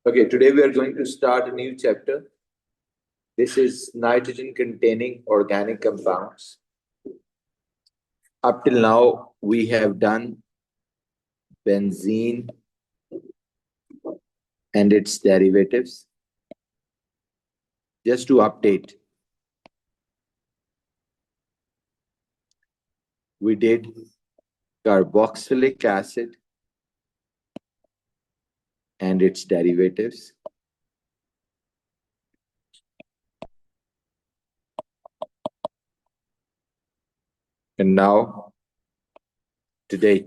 Okay, today we are going to start a new chapter. This is nitrogen containing organic compounds. Up till now, we have done benzene and its derivatives. Just to update, we did carboxylic acid and its derivatives. And now, today,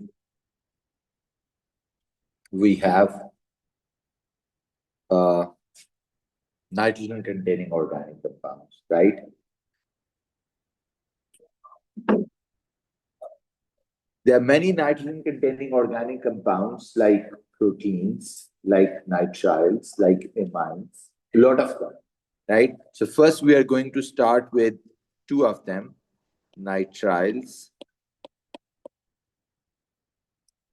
we have nitrogen containing organic compounds, right? There are many nitrogen containing organic compounds like proteins, like nitriles, like amines, a lot of them, right? So first we are going to start with two of them, nitriles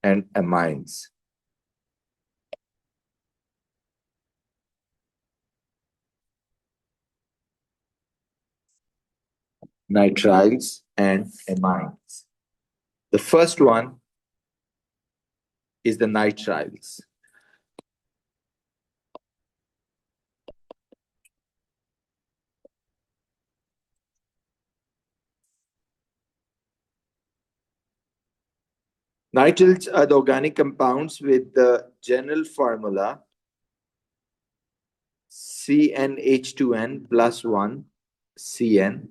and amines. Nitriles and amines. The first one is the nitriles. Nitriles are the organic compounds with the general formula CnH2n plus 1 Cn.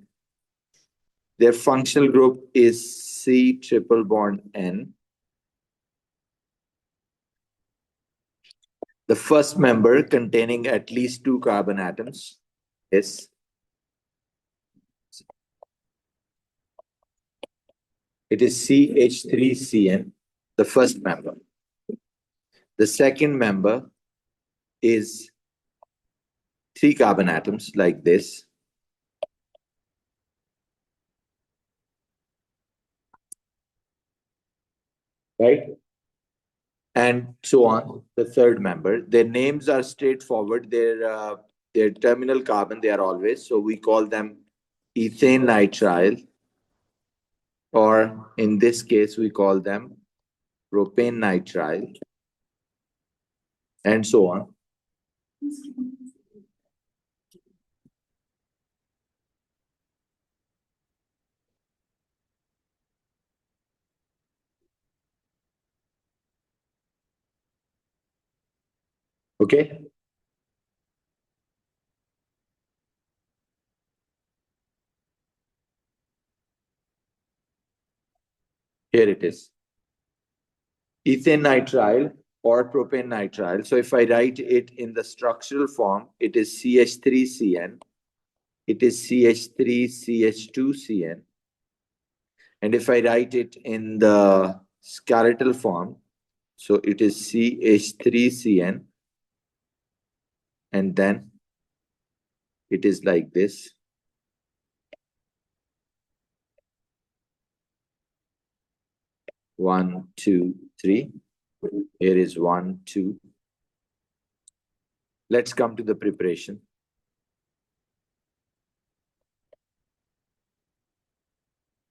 Their functional group is C triple bond N. The first member containing at least 2 carbon atoms is CH3CN, the first member. The second member is 3 carbon atoms like this. Right? And so on, the third member. Their names are straightforward. Their terminal carbon, they are always. So we call them ethane nitrile, or in this case, we call them propane nitrile, and so on. Okay? Here it is. Ethane nitrile or propane nitrile. So if I write it in the structural form, it is CH3CN. It is CH3CH2CN. And if I write it in the skeletal form, so it is CH3CN. And then it is like this. One, two, three. Here is 1, 2. Let's come to the preparation.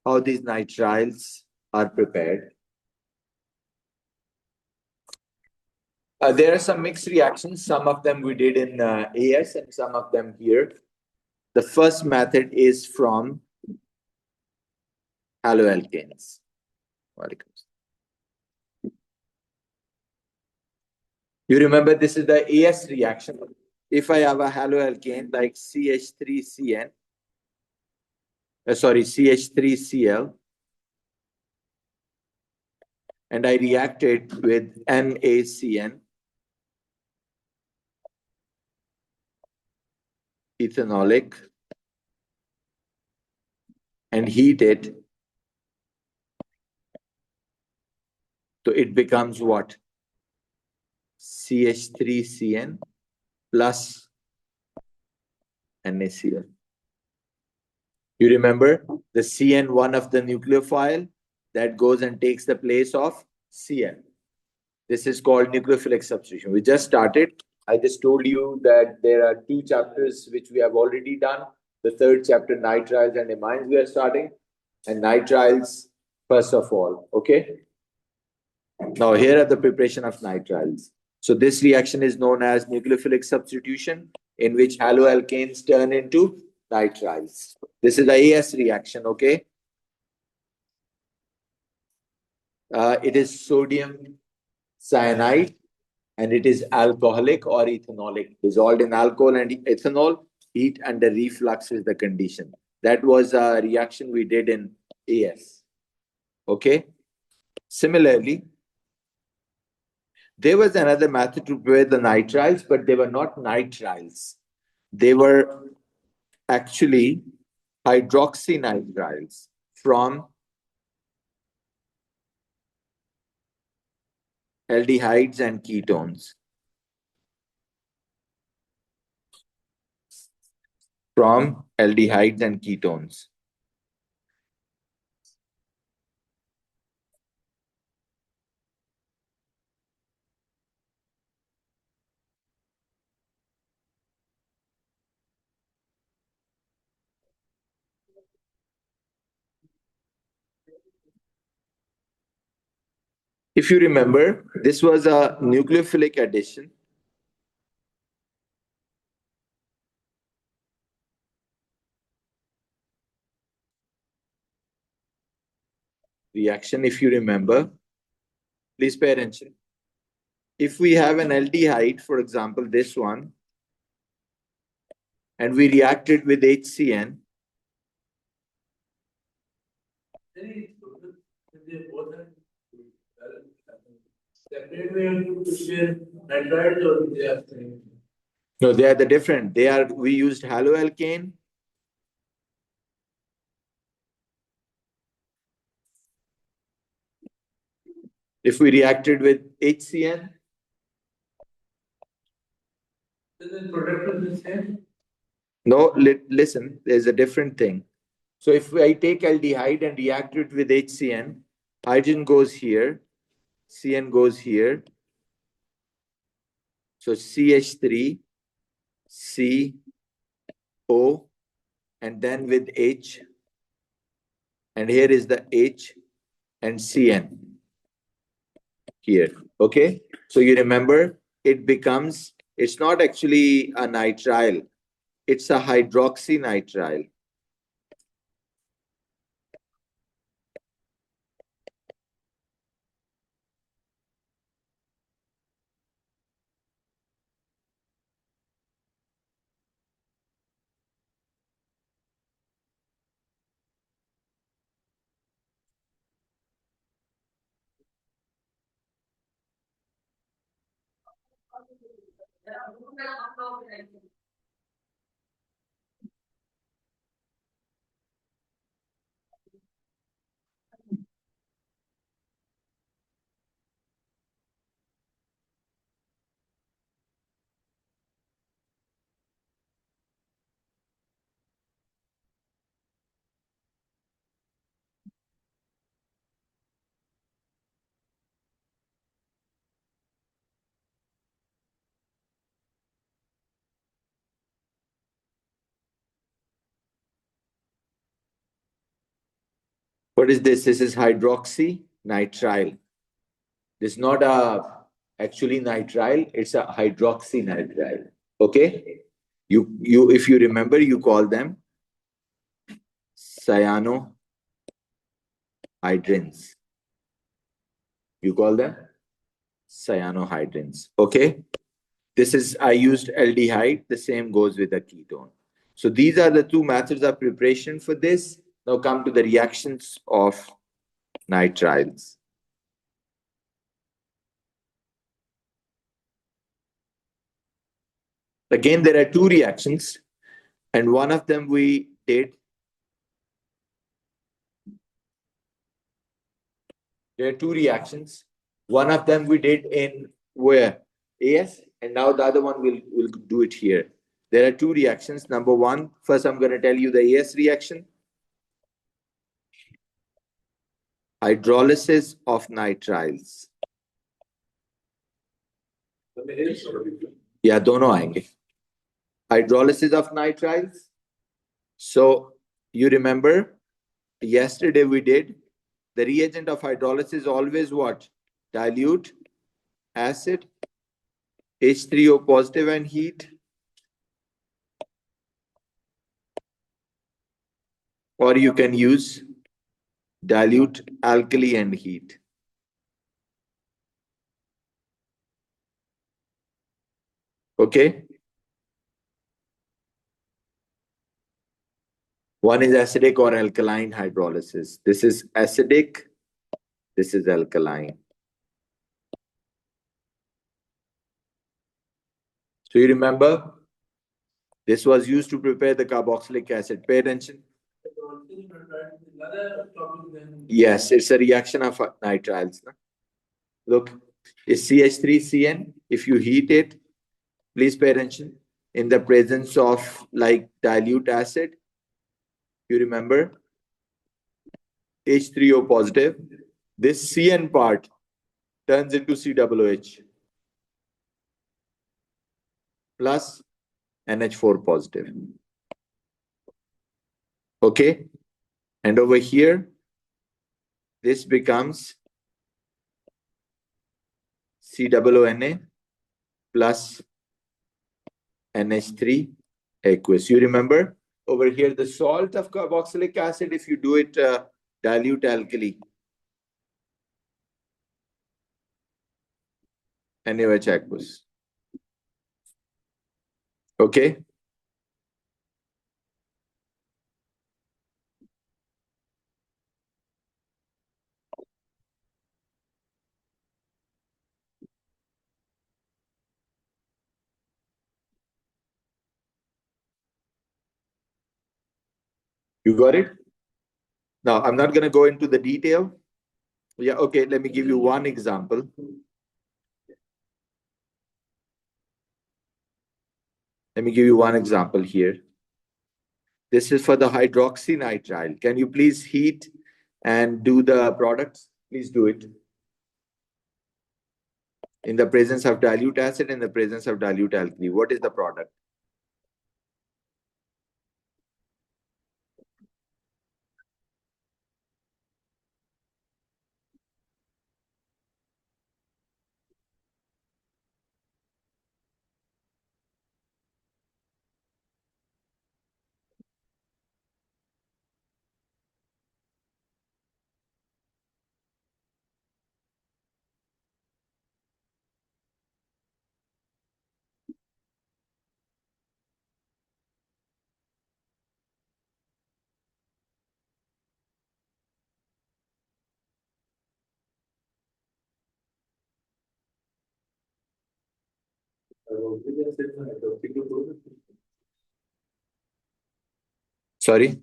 How these nitriles are prepared. There are some mixed reactions. Some of them we did in AS and some of them here. The first method is from haloalkanes. You remember this is the AS reaction. If I have a haloalkane like CH3CN, CH3Cl, and I react it with NaCN, ethanolic, and heat it, so it becomes what? CH3CN plus NaCl. You remember the CN, one of the nucleophile that goes and takes the place of Cl. This is called nucleophilic substitution. We just started. I just told you that there are two chapters which we have already done. The third chapter, nitriles and amines, we are starting. And nitriles, first of all. Okay. Now, here are the preparation of nitriles. So, this reaction is known as nucleophilic substitution, in which haloalkanes turn into nitriles. This is the AS reaction. Okay. It is sodium cyanide and it is alcoholic or ethanolic, dissolved in alcohol and ethanol. Heat under reflux is the condition. That was a reaction we did in AS. Okay. Similarly, there was another method to prepare the nitriles, but they were not nitriles. They were actually hydroxynitriles from aldehydes and ketones. From aldehydes and ketones. If you remember, this was a nucleophilic addition. Reaction, if you remember, please pay attention. If we have an aldehyde, for example, this one, and we react it with HCN, no, they are the different. We used haloalkane. If we reacted with HCN, no, listen, there's a different thing. So if I take aldehyde and react it with HCN, hydrogen goes here, CN goes here. So CH3, C, O, and then with H, and here is the H and CN here. Okay, so you remember it's not actually a nitrile, it's a hydroxynitrile. What is this? This is hydroxynitrile. This is not actually nitrile, it's a hydroxynitrile. Okay? If you remember, you call them cyanohydrins. You call them cyanohydrins. Okay? I used aldehyde, the same goes with a ketone. So these are the two methods of preparation for this. Now come to the reactions of nitriles. Again, there are two reactions, and one of them we did. There are two reactions. One of them we did in where? AS, and now the other one we'll do it here. There are two reactions. Number one, first I'm going to tell you the AS reaction. Hydrolysis of nitriles. या दोनों आएंगे. Hydrolysis of nitriles. So you remember yesterday we did the reagent of hydrolysis always what? Dilute acid, H3O positive and heat, or you can use dilute alkali and heat. Okay. One is acidic or alkaline hydrolysis. This is acidic. This is alkaline. So you remember this was used to prepare the carboxylic acid. Pay attention. Yes, it's a reaction of nitriles. Look, it's CH3CN. If you heat it, please pay attention. In the presence of like dilute acid, you remember H3O positive. This CN part turns into COOH plus NH4 positive. Okay. And over here, this becomes COONA plus NH3 aqueous. You remember over here, the salt of carboxylic acid, if you do it dilute alkali, NaOH aqueous. Okay. You got it? Now, I'm not going to go into the detail. Yeah, okay, let me give you one example. Let me give you one example here. This is for the hydroxynitrile. Can you please heat and do the products? Please do it. In the presence of dilute acid, in the presence of dilute alkali, what is the product? Sorry?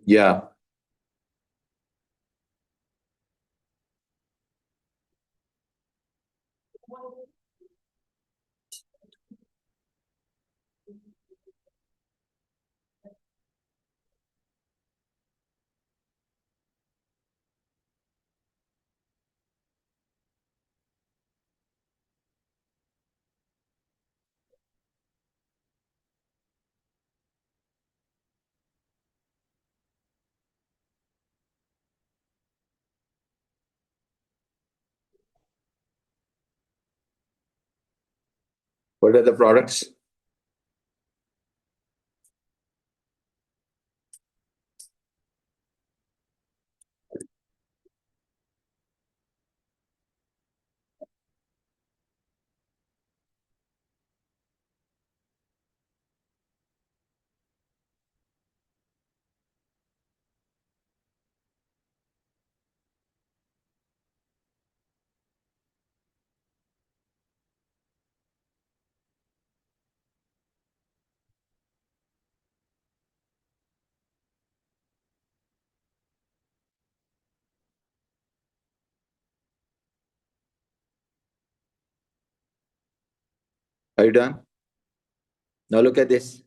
Yeah. What are the products? Are you done? Now look at this.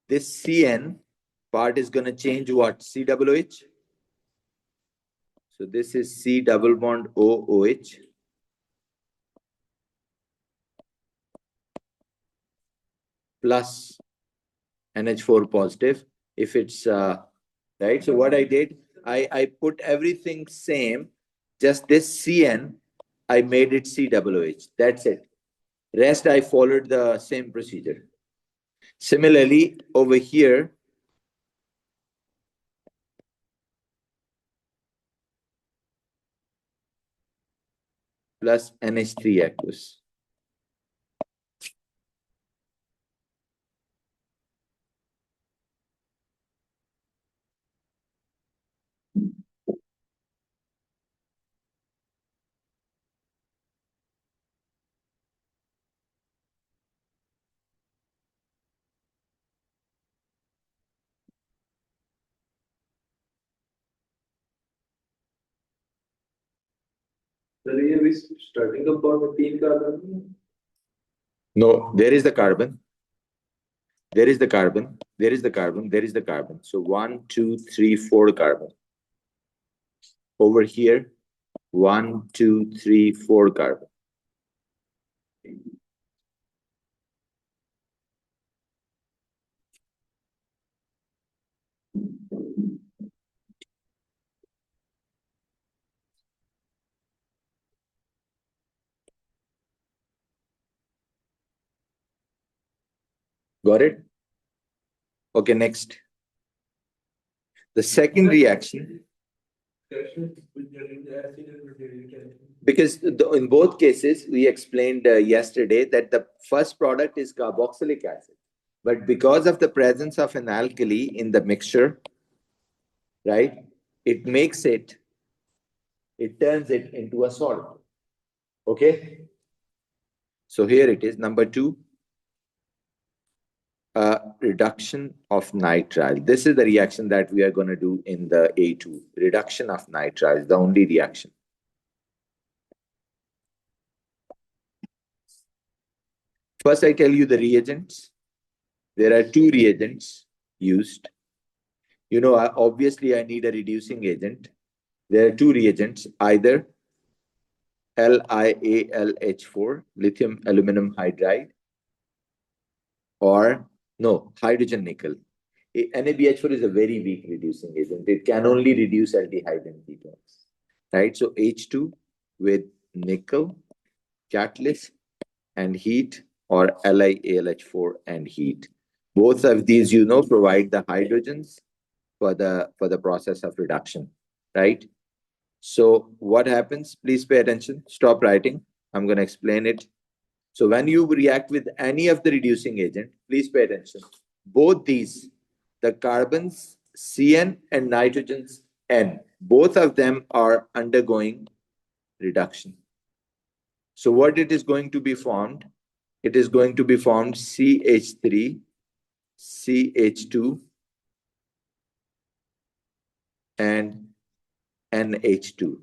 This CN part is going to change what? COOH. So this is C double bond OOH. plus NH4 positive. If it's right. So what I did, I put everything same, just this CN, I made it COOH. That's it. Rest I followed the same procedure. Similarly, over here, plus NH3 aqueous. The real is starting up on the team carbon. No, there is the carbon. There is the carbon. There is the carbon. There is the carbon. So 1, 2, 3, 4 carbon. Over here, 1, 2, 3, 4 carbon. Got it? Okay, next. The second reaction, because in both cases, we explained yesterday that the first product is carboxylic acid. But because of the presence of an alkali in the mixture, right, it turns it into a salt. Okay? So here it is, number 2. Reduction of nitrile. This is the reaction that we are going to do in the A2. Reduction of nitrile is the only reaction. First, I tell you the reagents. There are 2 reagents used. You know, obviously, I need a reducing agent. There are 2 reagents, either LiAlH4, lithium aluminum hydride, or no, hydrogen nickel. NaBH4 is a very weak reducing agent. It can only reduce aldehyde and ketones, right? So H2 with nickel, catalyst, and heat, or LiAlH4 and heat. Both of these, you know, provide the hydrogens for the process of reduction, right? So what happens? Please pay attention. Stop writing. I'm going to explain it. So when you react with any of the reducing agent, please pay attention. Both these, the carbons CN and nitrogens N, both of them are undergoing reduction. So what it is going to be formed? It is going to be formed CH3, CH2, and NH2.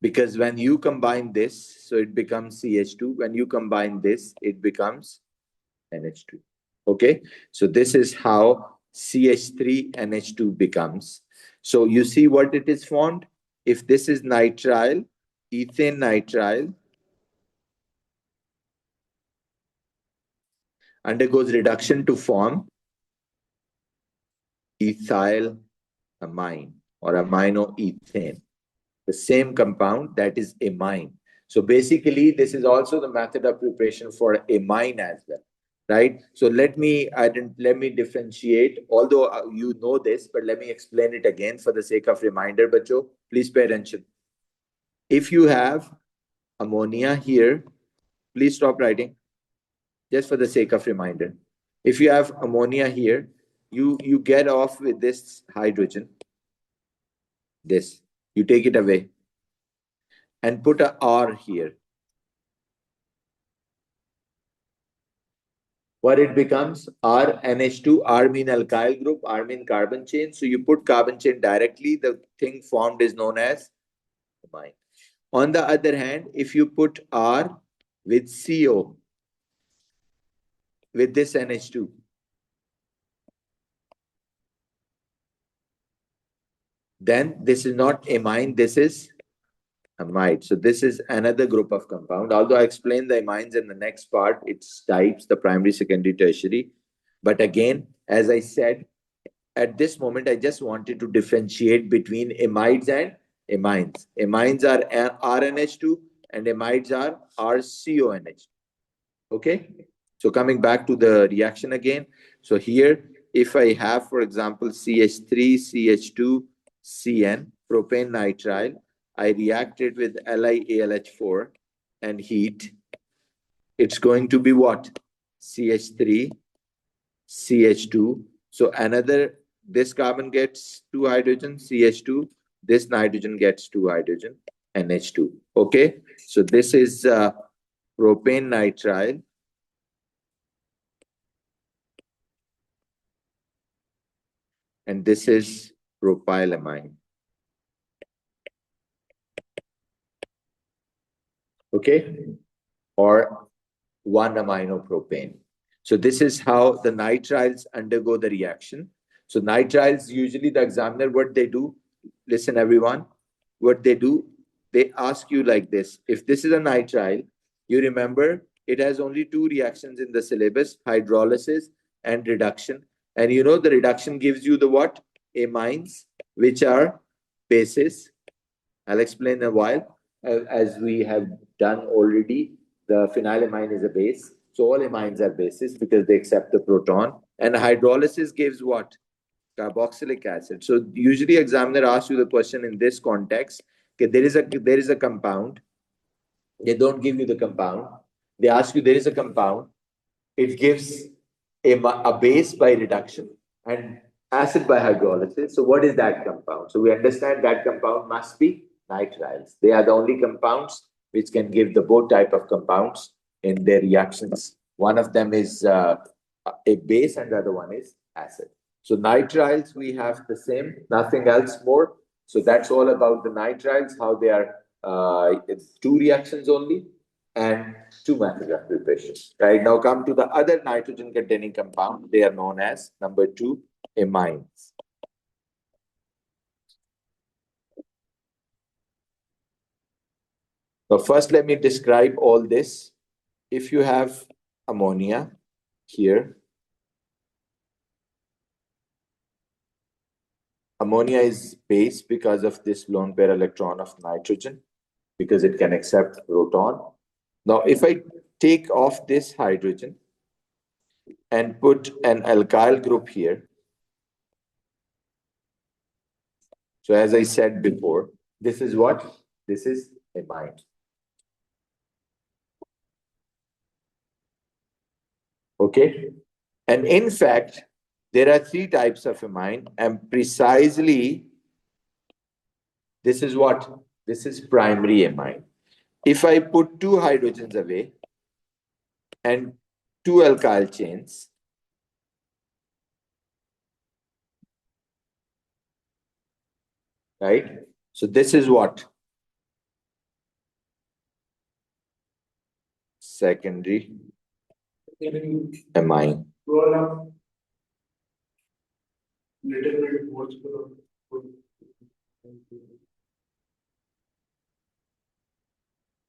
Because when you combine this, so it becomes CH2. When you combine this, it becomes NH2. Okay, so this is how CH3 NH2 becomes. So you see what it is formed. If this is nitrile, ethane nitrile undergoes reduction to form ethyl amine or aminoethane, the same compound that is amine. So basically, this is also the method of preparation for amine as well, right? So let me differentiate. Although you know this, but let me explain it again for the sake of reminder, bacho. Please pay attention. If you have ammonia here, please stop writing, just for the sake of reminder. If you have ammonia here, you get off with this hydrogen. This you take it away and put a R here. What it becomes? R NH2, R mean alkyl group, R mean carbon chain. So you put carbon chain directly, the thing formed is known as amine. On the other hand, if you put R with CO, with this NH2, then this is not amine, this is amide. So this is another group of compound. Although I explained the amines in the next part, its types, the primary, secondary, tertiary. But again, as I said, at this moment, I just wanted to differentiate between amides and amines. Amines are RNH2 and amides are RCONH. Okay. So coming back to the reaction again. So here, if I have, for example, CH3, CH2, CN, propane nitrile, I react it with LiAlH4 and heat. It's going to be what? CH3, CH2. So this carbon gets 2 hydrogen, CH2. This nitrogen gets 2 hydrogen, NH2. Okay. So this is propane nitrile. And this is propylamine. Okay. Or 1-aminopropane. So this is how the nitriles undergo the reaction. So nitriles, usually the examiner, what they do, listen everyone, what they do, they ask you like this. If this is a nitrile, you remember it has only 2 reactions in the syllabus, hydrolysis and reduction. And you know the reduction gives you the what? Amines, which are bases. I'll explain in a while. As we have done already, the phenylamine is a base. So all amines are bases because they accept the proton. And hydrolysis gives what? Carboxylic acid. So usually examiner asks you the question in this context. Okay, there is a compound. They don't give you the compound. They ask you there is a compound. It gives a base by reduction and acid by hydrolysis. So what is that compound? So we understand that compound must be nitriles. They are the only compounds which can give the both type of compounds in their reactions. One of them is a base and the other one is acid. So nitriles, we have the same, nothing else more. So that's all about the nitriles, how they are it's 2 reactions only and 2 methods of preparation. Right, now come to the other nitrogen containing compound. They are known as number 2, amines. So first let me describe all this. If you have ammonia here, ammonia is base because of this lone pair electron of nitrogen, because it can accept proton. Now if I take off this hydrogen and put an alkyl group here, so as I said before, this is what? This is amine. Okay. And in fact, there are 3 types of amine, and precisely this is what? This is primary amine. If I put 2 hydrogens away and 2 alkyl chains, right? So this is what? Secondary amine.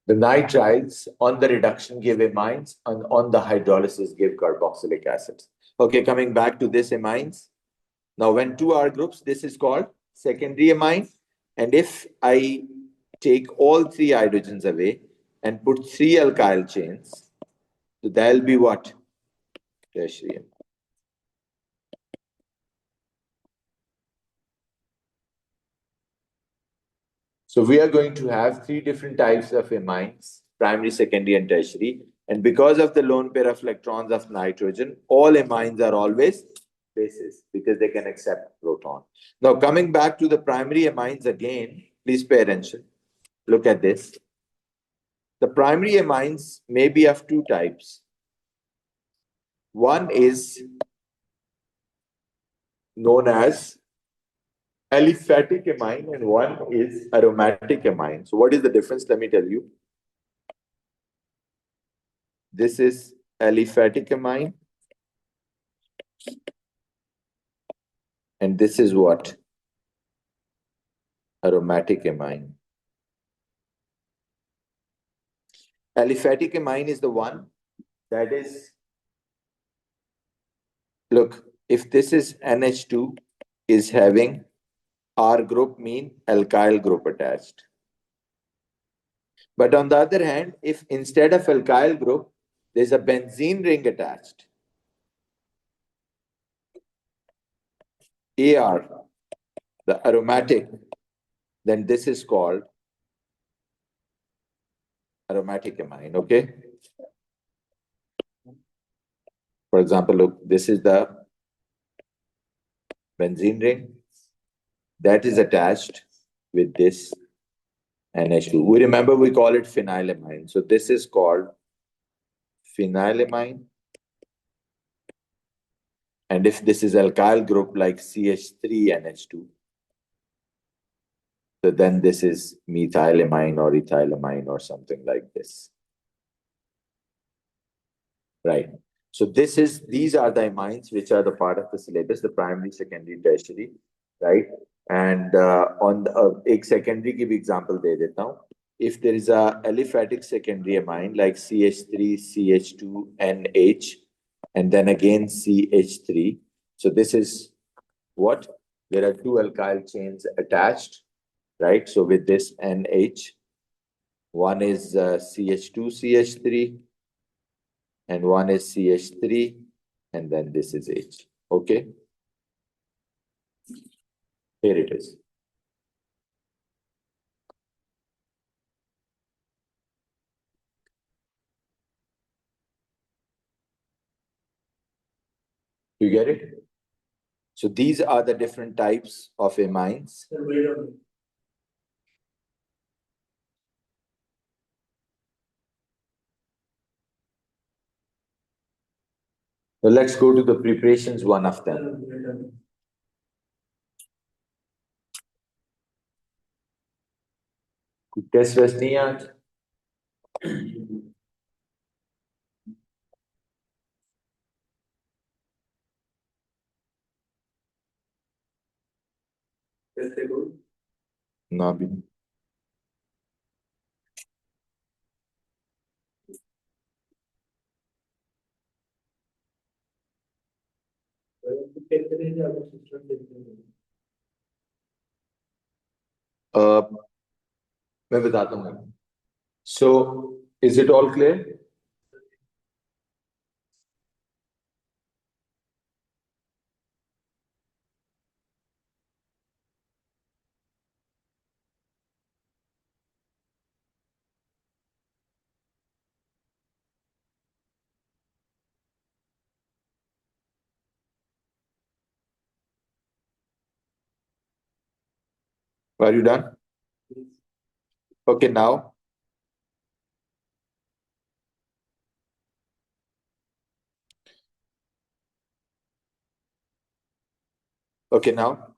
The nitriles on the reduction give amines, and on the hydrolysis give carboxylic acids. Okay, coming back to this amines. Now, when 2 R groups, this is called secondary amine. And if I take all 3 hydrogens away and put 3 alkyl chains, so that'll be what? Tertiary amine. So we are going to have 3 different types of amines, primary, secondary, and tertiary. And because of the lone pair of electrons of nitrogen, all amines are always bases because they can accept proton. Now, coming back to the primary amines again, please pay attention. Look at this. The primary amines may be of 2 types. One is known as aliphatic amine and one is aromatic amine. So what is the difference? Let me tell you. This is aliphatic amine. And this is what? Aromatic amine. Aliphatic amine is the one that is, look, if this is NH2 is having R group, mean alkyl group attached. But on the other hand, if instead of alkyl group, there's a benzene ring attached, AR, the aromatic, then this is called aromatic amine, okay? For example, look, this is the benzene ring that is attached with this NH2. We remember we call it phenylamine. So this is called phenylamine. And if this is alkyl group like CH3NH2, so then this is methylamine or ethylamine or something like this. Right. So these are the amines which are the part of the syllabus, the primary, secondary, tertiary, right? And on the एक secondary की भी example दे देता हूँ. If there is a aliphatic secondary amine like CH3, CH2, NH, and then again CH3. So this is what? There are two alkyl chains attached, right? So with this NH, one is CH2, CH3, and one is CH3, and then this is H. Okay? Here it is. You get it? So these are the different types of amines. So let's go to the preparations, one of them. Test was नहीं आज? ना भी. मैं बताता हूँ. So is it all clear? Are you done? Okay, now. Okay, now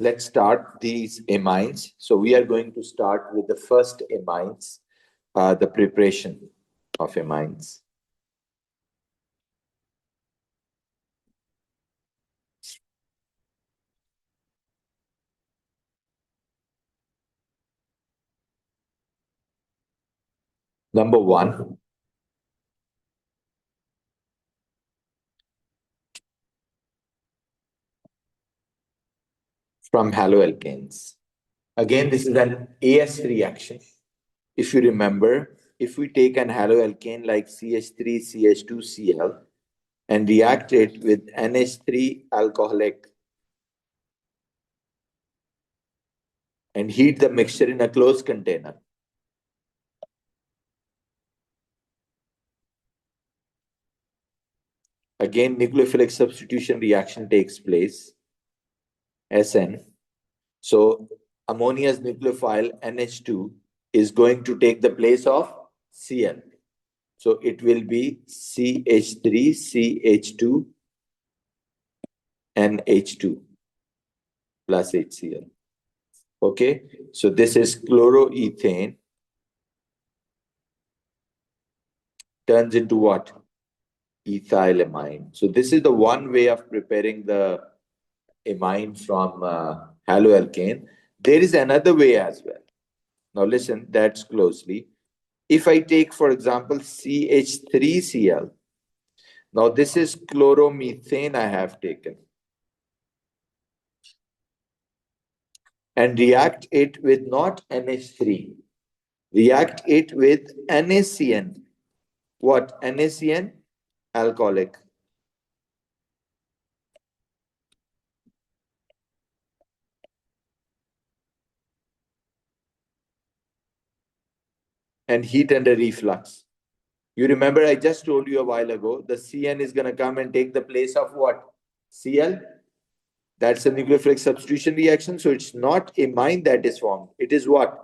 let's start these amines. So we are going to start with the first amines, the preparation of amines. Number one, from haloalkanes. Again, this is an AS reaction. If you remember, if we take an haloalkane like CH3, CH2Cl and react it with NH3 alcoholic and heat the mixture in a closed container, again, nucleophilic substitution reaction takes place, SN. So ammonia's nucleophile NH2 is going to take the place of Cl. So it will be CH3, CH2, NH2 plus HCl. Okay, so this is chloroethane. Turns into what? Ethylamine. So this is the one way of preparing the amine from haloalkane. There is another way as well. Now listen, that's closely. If I take, for example, CH3Cl, now this is chloromethane I have taken, and react it with not NH3, react it with NaCN. What? NaCN? Alcoholic. And heat under reflux. You remember I just told you a while ago, the CN is going to come and take the place of what? Cl? That's a nucleophilic substitution reaction. So it's not amine that is formed. It is what?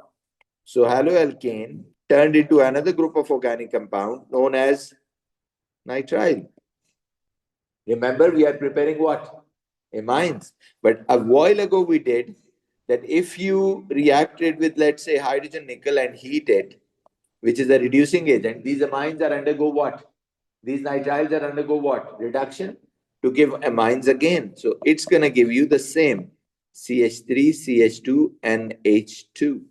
So haloalkane turned into another group of organic compound known as nitrile. Remember, we are preparing what? Amines. But a while ago we did that if you reacted with, let's say, hydrogen nickel and heat it, which is a reducing agent, these amines are undergo what? These nitriles are undergo what? Reduction to give amines again. So it's going to give you the same CH3, CH2, NH2,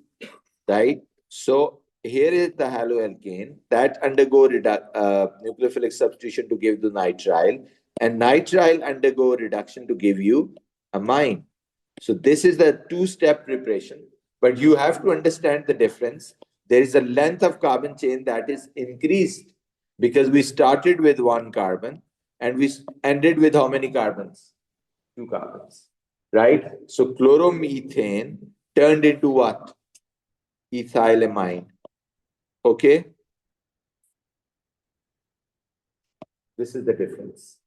right? So here is the haloalkane that undergo nucleophilic substitution to give the nitrile, and nitrile undergo reduction to give you amine. So this is the two-step preparation, but you have to understand the difference. There is a length of carbon chain that is increased because we started with one carbon and we ended with how many carbons? Two carbons, right? So chloromethane turned into what? Ethylamine. Okay? This is the difference.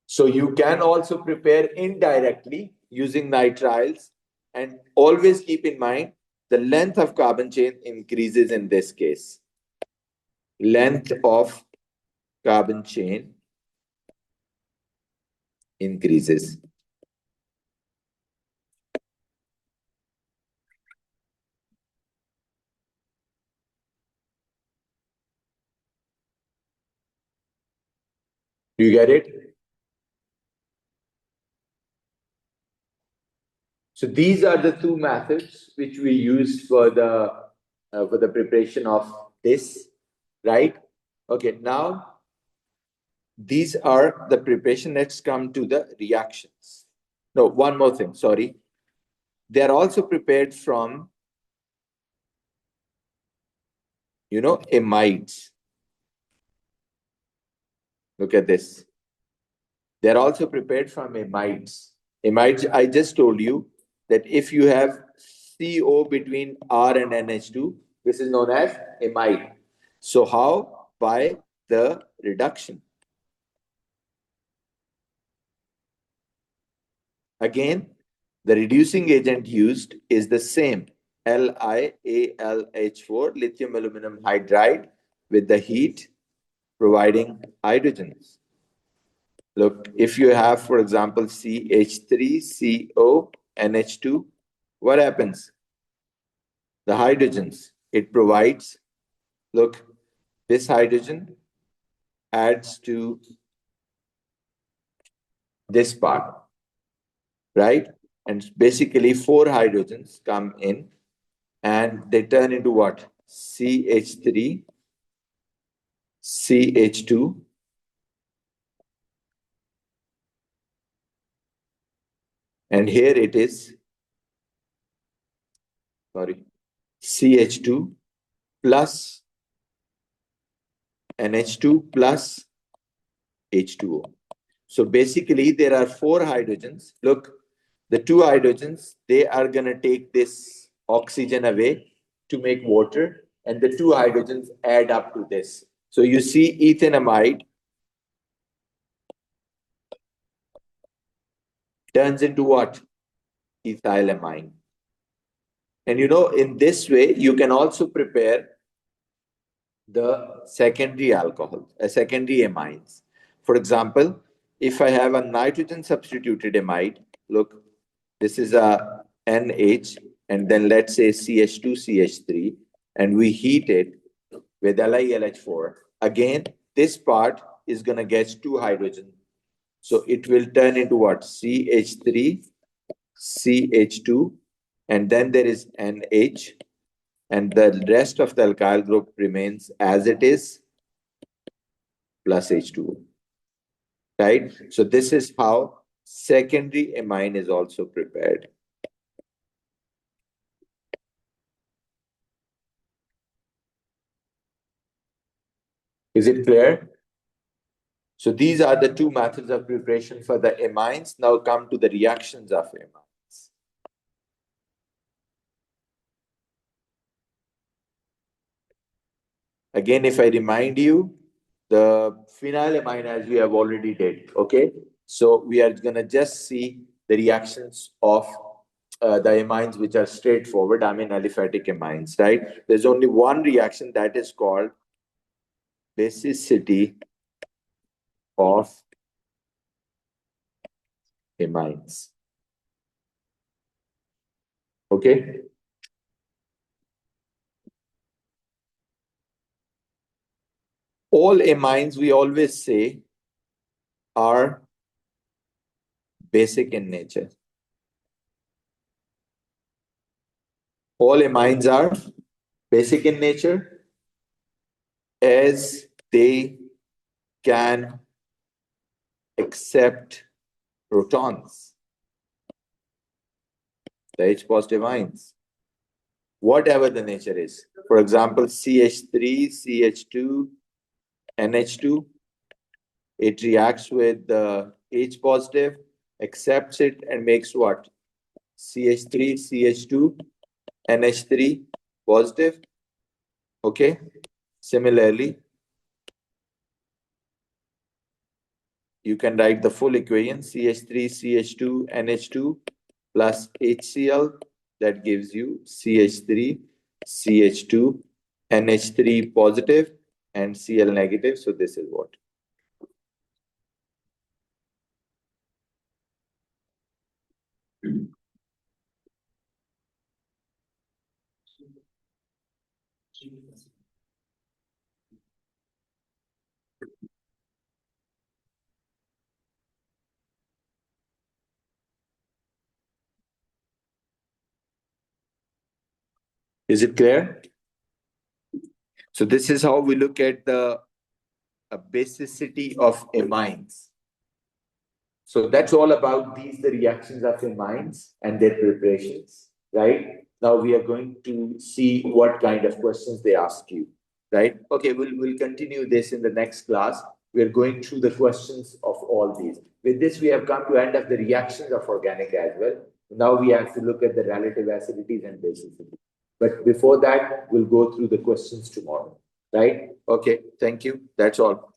So you can also prepare indirectly using nitriles, and always keep in mind the length of carbon chain increases in this case. Length of carbon chain increases. Do you get it? So these are the two methods which we use for the preparation of this, right? Okay, now these are the preparation. Let's come to the reactions. No, one more thing, sorry. They are also prepared from, amides. Look at this. They're also prepared from amides. Amides, I just told you that if you have CO between R and NH2, this is known as amide. So how? By the reduction. Again, the reducing agent used is the same, LiAlH4, lithium aluminum hydride, with the heat providing hydrogens. Look, if you have, for example, CH3CO, NH2, what happens? The hydrogens it provides, look, this hydrogen adds to this part, right? And basically 4 hydrogens come in and they turn into what? CH3, CH2, and here it is, sorry, CH2 plus NH2 plus H2O. So basically there are 4 hydrogens. Look, the 2 hydrogens, they are going to take this oxygen away to make water, and the 2 hydrogens add up to this. So you see ethanamide turns into what? Ethylamine. And in this way, you can also prepare the secondary alcohol, secondary amines. For example, if I have a nitrogen substituted amide, look, this is a NH, and then let's say CH2, CH3, and we heat it with LiLH4. Again, this part is going to get 2 hydrogen. So it will turn into what? CH3, CH2, and then there is NH, and the rest of the alkyl group remains as it is, plus H2O. Right? So this is how secondary amine is also prepared. Is it clear? So these are the two methods of preparation for the amines. Now come to the reactions of amines. Again, if I remind you, the phenylamine as we have already did, okay? So we are gonna just see the reactions of the amines which are straightforward, I mean aliphatic amines, right? There's only one reaction that is called basicity of amines. Okay? All amines, we always say, are basic in nature. All amines are basic in nature as they can accept protons, the H positive ions, whatever the nature is. For example, CH3, CH2, NH2, it reacts with the H positive, accepts it, and makes what? CH3, CH2, NH3 positive. Okay. Similarly, you can write the full equation CH3, CH2, NH2 plus HCl. That gives you CH3, CH2, NH3 positive, and Cl negative. So this is what? Is it clear? So this is how we look at the basicity of amines. So that's all about the reactions of amines and their preparations, right? Now we are going to see what kind of questions they ask you, right? Okay, we'll continue this in the next class. We're going through the questions of all these. With this, we have come to end of the reactions of organic as well. Now we have to look at the relative acidities and basicity. But before that, we'll go through the questions tomorrow, right? Okay, thank you. That's all.